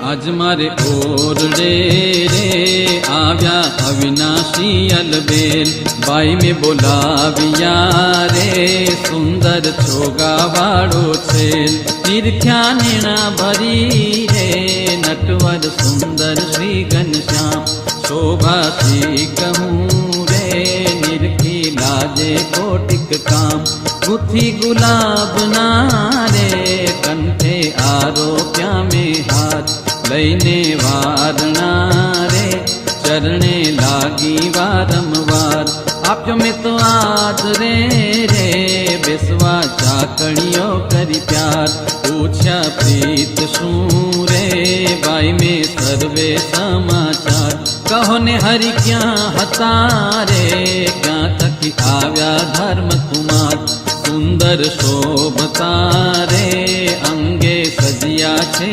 आज मारे ओरडे रे आव्या अविनाशी अलबेल बाई में बोलाविया रे सुंदर छोगा वाड़ो छेल तीर्थ्या नेणा भरी रे नटवर सुंदर श्री घनश्याम शोभा थी कहूँ रे निरखी लाजे कोटिक काम गुथी गुलाब नारे कंठे आरोप्या में हाथ लईने वारणा रे चरणे लागी वारंवार आपजो में तो आज रे बेसवा चाकणियों करी प्यार पूछा प्रीत शू रे बाई में सर्वे समाचार कहो ने हरि क्या हतारे क्या तकी आव्या धर्म कुमार सुंदर शोभता रे अंगे सजिया छे